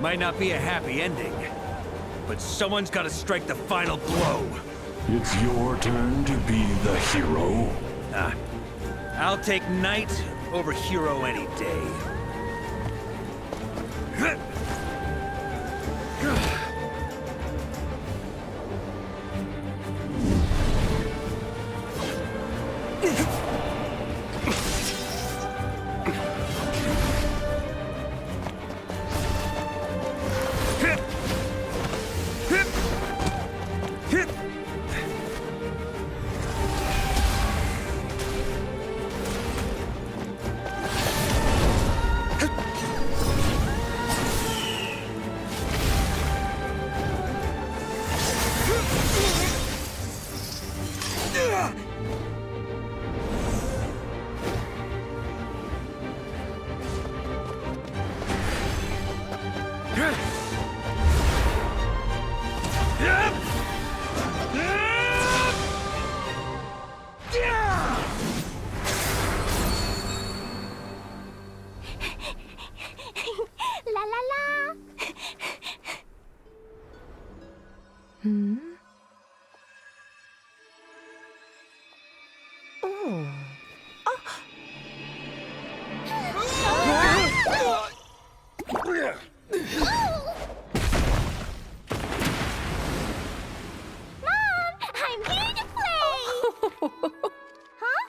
Might not be a happy ending, but someone's gotta strike the final blow. It's your turn to be the hero. I'll take knight over hero any day. La la la! Hmm? Oh. Mom, I'm here to play! Huh?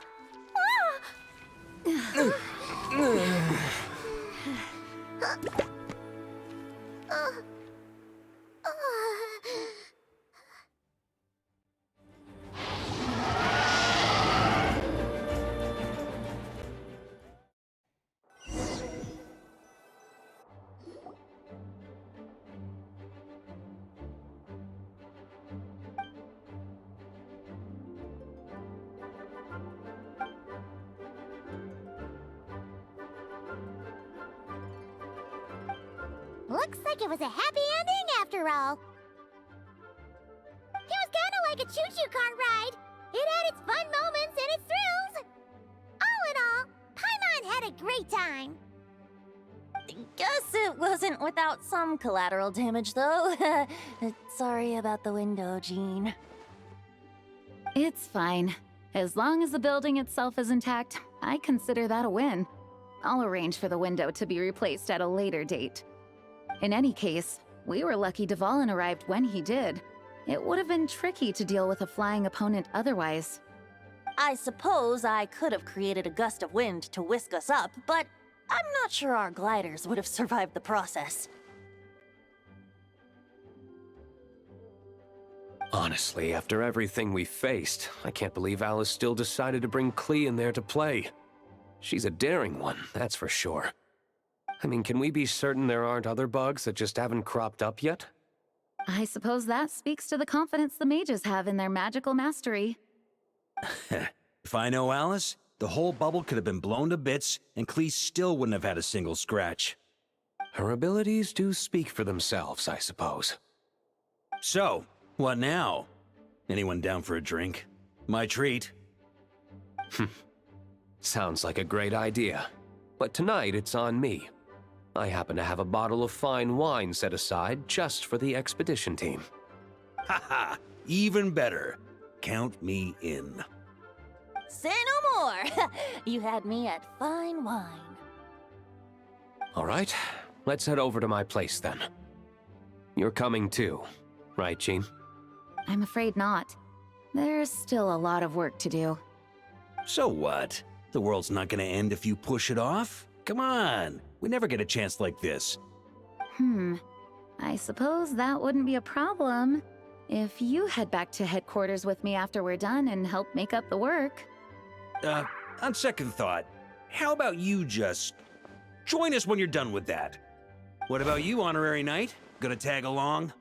Looks like it was a happy ending after all. It was kind of like a choo-choo car ride. It had its fun moments and its thrills. All in all, Paimon had a great time. Guess it wasn't without some collateral damage, though. Sorry about the window, Jean. It's fine. As long as the building itself is intact, I consider that a win. I'll arrange for the window to be replaced at a later date. In any case, we were lucky dvalin arrived when he did. It would have been tricky to deal with a flying opponent otherwise. I suppose I could have created a gust of wind to whisk us up, but I'm not sure our gliders would have survived the process. Honestly, after everything we faced, I can't believe Alice still decided to bring Klee in there to play. She's a daring one, that's for sure. I mean, can we be certain there aren't other bugs that just haven't cropped up yet? I suppose that speaks to the confidence the mages have in their magical mastery. If I know Alice, the whole bubble could have been blown to bits, and Klee still wouldn't have had a single scratch. Her abilities do speak for themselves, I suppose. So, what now? Anyone down for a drink? My treat. Sounds like a great idea. But tonight it's on me. I happen to have a bottle of fine wine set aside just for the expedition team. Haha, even better. Count me in. Say no more! You had me at fine wine. All right, let's head over to my place then. You're coming too, right, Jean? I'm afraid not. There's still a lot of work to do. So what? The world's not gonna end if you push it off? Come on, we never get a chance like this. I suppose that wouldn't be a problem if you head back to headquarters with me after we're done and help make up the work. On second thought, how about you just join us when you're done with that? What about you, Honorary Knight? Gonna tag along?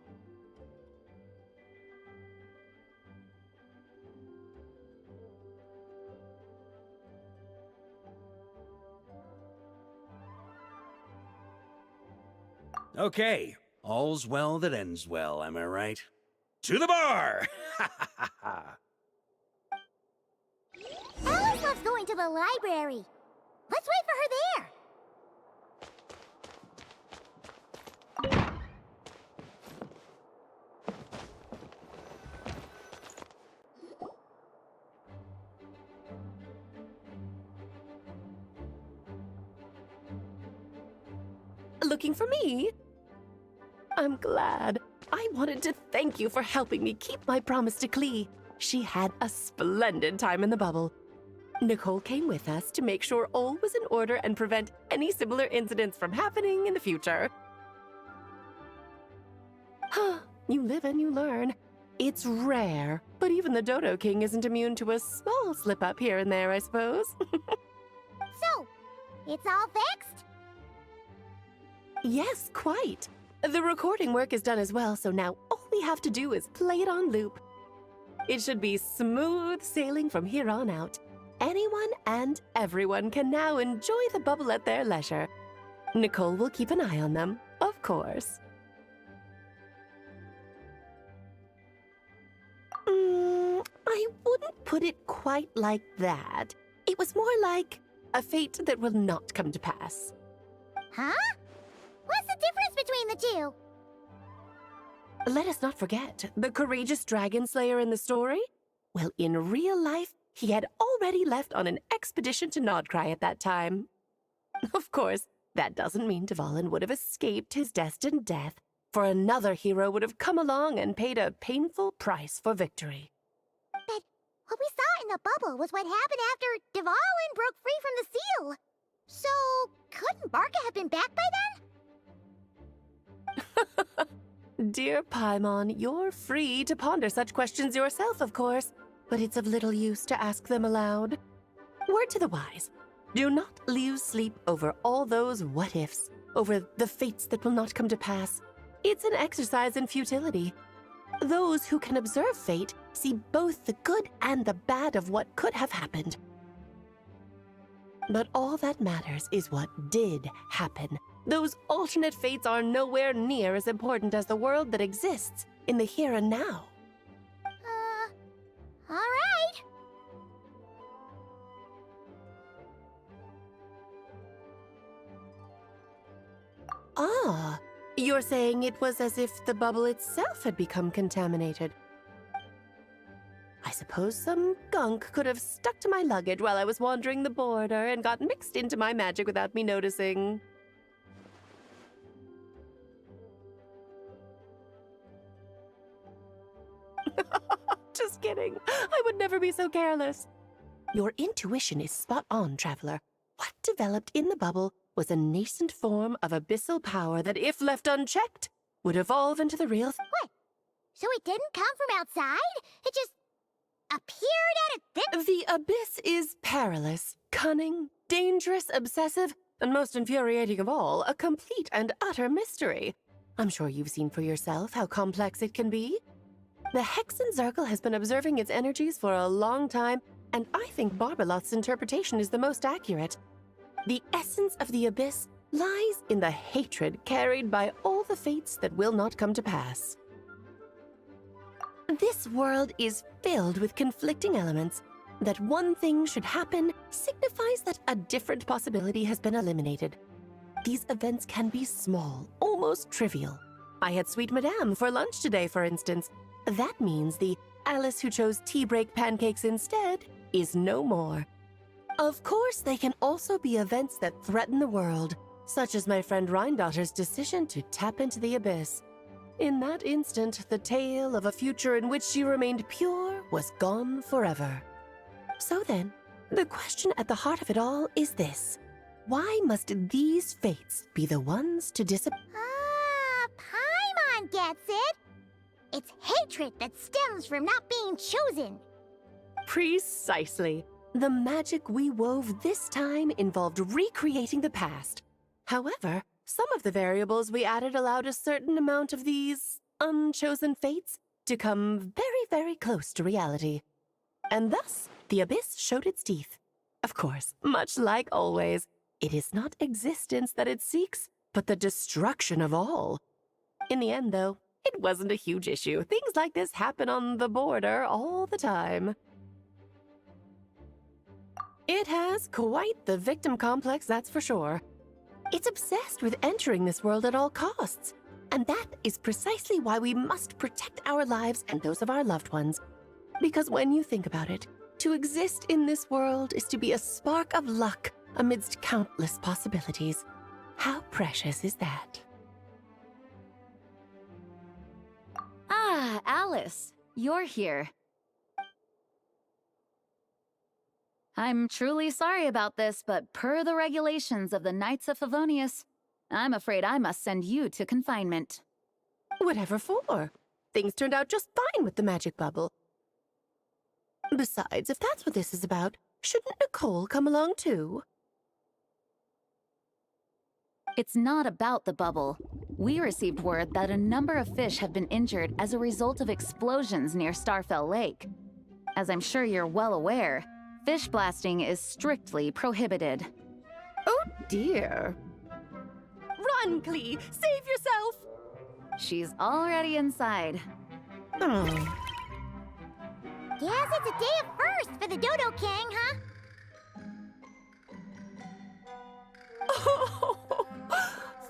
Okay, all's well that ends well, am I right? To the bar! Alice loves going to the library. Let's wait for her there. looking for me. I'm glad. I wanted to thank you for helping me keep my promise to Klee. She had a splendid time in the bubble. Nicole came with us to make sure all was in order and prevent any similar incidents from happening in the future. You live and you learn. It's rare, but even the Dodo King isn't immune to a small slip-up here and there, I suppose. So, it's all fixed? Yes, quite. The recording work is done as well, so now all we have to do is play it on loop. It should be smooth sailing from here on out. Anyone and everyone can now enjoy the bubble at their leisure. Nicole will keep an eye on them, of course. I wouldn't put it quite like that. It was more like a fate that will not come to pass. Huh? What's the difference between the two? Let us not forget the courageous dragon slayer in the story. Well, in real life, he had already left on an expedition to Nodcry at that time. Of course, that doesn't mean Dvalin would have escaped his destined death, for another hero would have come along and paid a painful price for victory. But what we saw in the bubble was what happened after Dvalin broke free from the seal. So, couldn't Varka have been back by then? Dear Paimon, you're free to ponder such questions yourself, of course, but it's of little use to ask them aloud. Word to the wise, do not lose sleep over all those what-ifs, over the fates that will not come to pass. It's an exercise in futility. Those who can observe fate see both the good and the bad of what could have happened. But all that matters is what did happen. Those alternate fates are nowhere near as important as the world that exists in the here and now. All right. Ah, you're saying it was as if the bubble itself had become contaminated. I suppose some gunk could have stuck to my luggage while I was wandering the border and got mixed into my magic without me noticing. Just kidding. I would never be so careless. Your intuition is spot on, Traveler. What developed in the bubble was a nascent form of abyssal power that, if left unchecked, would evolve into the real What? So it didn't come from outside? It just appeared out of thin... The abyss is perilous, cunning, dangerous, obsessive, and most infuriating of all, a complete and utter mystery. I'm sure you've seen for yourself how complex it can be. The Hexen Zircle has been observing its energies for a long time, and I think Barbalot's interpretation is the most accurate. The essence of the abyss lies in the hatred carried by all the fates that will not come to pass. This world is filled with conflicting elements. That one thing should happen signifies that a different possibility has been eliminated. These events can be small, almost trivial. I had Sweet Madame for lunch today, for instance. That means the Alice who chose tea break pancakes instead is no more. Of course, they can also be events that threaten the world, such as my friend Rhindotter's decision to tap into the abyss. In that instant, the tale of a future in which she remained pure was gone forever. So then, the question at the heart of it all is this. Why must these fates be the ones to disappear? Ah, Paimon gets it. It's hatred that stems from not being chosen. Precisely. The magic we wove this time involved recreating the past. However, some of the variables we added allowed a certain amount of these unchosen fates to come very, very close to reality. And thus, the abyss showed its teeth. Of course, much like always, it is not existence that it seeks, but the destruction of all. In the end, though, it wasn't a huge issue. Things like this happen on the border all the time. It has quite the victim complex, that's for sure. It's obsessed with entering this world at all costs. And that is precisely why we must protect our lives and those of our loved ones. Because when you think about it, to exist in this world is to be a spark of luck amidst countless possibilities. How precious is that? Ah, Alice, you're here. I'm truly sorry about this, but per the regulations of the Knights of Favonius, I'm afraid I must send you to confinement. Whatever for? Things turned out just fine with the magic bubble. Besides, if that's what this is about, shouldn't Nicole come along too? It's not about the bubble. We received word that a number of fish have been injured as a result of explosions near Starfell Lake. As I'm sure you're well aware, fish blasting is strictly prohibited. Oh dear. Run, Clee! Save yourself! She's already inside. Oh. Guess it's a day of first for the Dodo King, huh? Oh,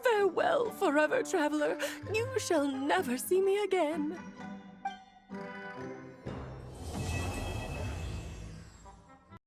farewell, forever traveler. You shall never see me again.